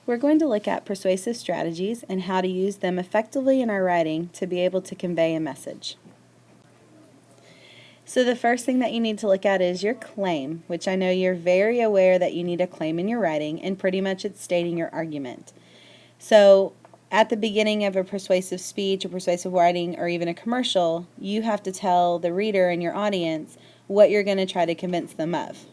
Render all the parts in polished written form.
We're going to look at persuasive strategies and how to use them effectively in our writing to be able to convey a message. So the first thing that you need to look at is your claim, which I know you're very aware that you need a claim in your writing, and pretty much it's stating your argument. So at the beginning of a persuasive speech or persuasive writing or even a commercial, you have to tell the reader and your audience what you're going to try to convince them of.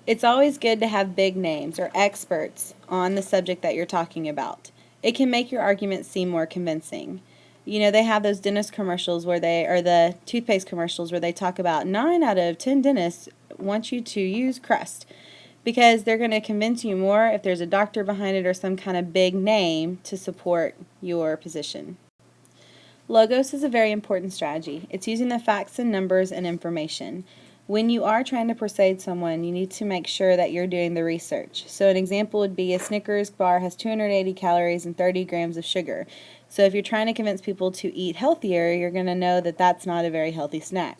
It's always good to have big names or experts on the subject that you're talking about. It can make your argument seem more convincing. You know, they have those dentist commercials or the toothpaste commercials where they talk about 9 out of 10 dentists want you to use Crest, because they're going to convince you more if there's a doctor behind it or some kind of big name to support your position. Logos is a very important strategy. It's using the facts and numbers and information. When you are trying to persuade someone, you need to make sure that you're doing the research. So an example would be a Snickers bar has 280 calories and 30 grams of sugar. So if you're trying to convince people to eat healthier, you're going to know that that's not a very healthy snack.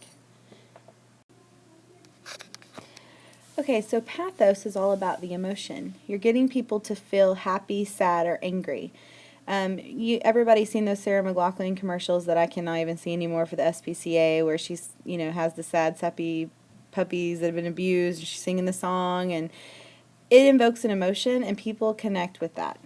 Okay, so pathos is all about the emotion. You're getting people to feel happy, sad, or angry. Everybody's seen those Sarah McLachlan commercials that I cannot even see anymore for the SPCA, where she's, has the sad, sappy puppies that have been abused, and she's singing the song, and it invokes an emotion, and people connect with that.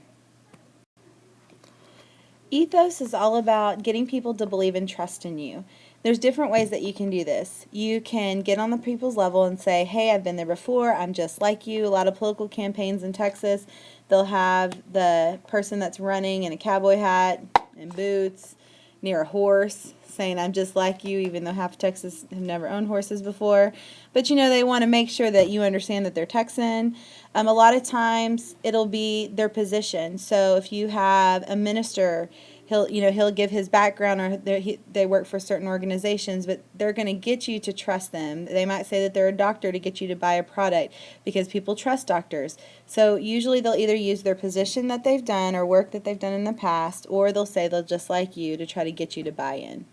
Ethos is all about getting people to believe and trust in you. There's different ways that you can do this. You can get on the people's level and say, hey, I've been there before, I'm just like you. A lot of political campaigns in Texas, they'll have the person that's running in a cowboy hat and boots near a horse saying, I'm just like you, even though half of Texas have never owned horses before. But they want to make sure that you understand that they're Texan. A lot of times it'll be their position. So if you have a minister, he'll give his background, or they work for certain organizations, but they're going to get you to trust them. They might say that they're a doctor to get you to buy a product because people trust doctors. So usually they'll either use their position that they've done or work that they've done in the past, or they'll say they'll just like you to try to get you to buy in.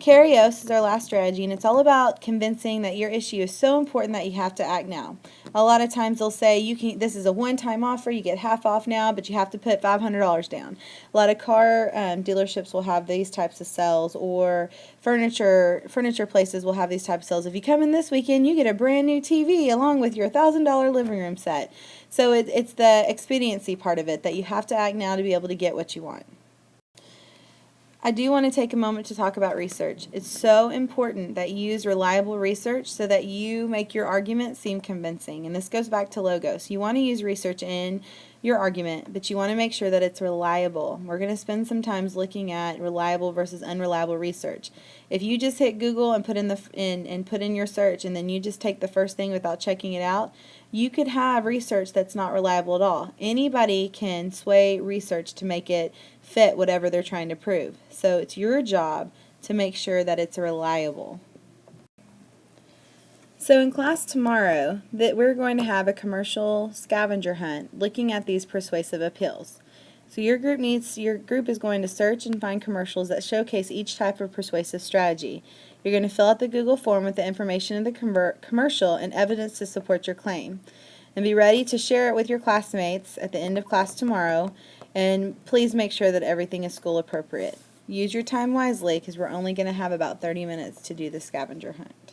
Karyos is our last strategy, and it's all about convincing that your issue is so important that you have to act now. A lot of times they'll say, this is a one-time offer, you get half off now, but you have to put $500 down. A lot of car dealerships will have these types of sales, or furniture places will have these types of sales. If you come in this weekend, you get a brand new TV along with your $1,000 living room set. So it's the expediency part of it, that you have to act now to be able to get what you want. I do want to take a moment to talk about research. It's so important that you use reliable research so that you make your argument seem convincing. And this goes back to logos. You want to use research in your argument, but you want to make sure that it's reliable. We're going to spend some time looking at reliable versus unreliable research. If you just hit Google and put in your search, and then you just take the first thing without checking it out, you could have research that's not reliable at all. Anybody can sway research to make it fit whatever they're trying to prove. So it's your job to make sure that it's reliable. So in class tomorrow, we're going to have a commercial scavenger hunt looking at these persuasive appeals. So your group is going to search and find commercials that showcase each type of persuasive strategy. You're going to fill out the Google form with the information of the commercial and evidence to support your claim. And be ready to share it with your classmates at the end of class tomorrow. And please make sure that everything is school appropriate. Use your time wisely, because we're only going to have about 30 minutes to do the scavenger hunt.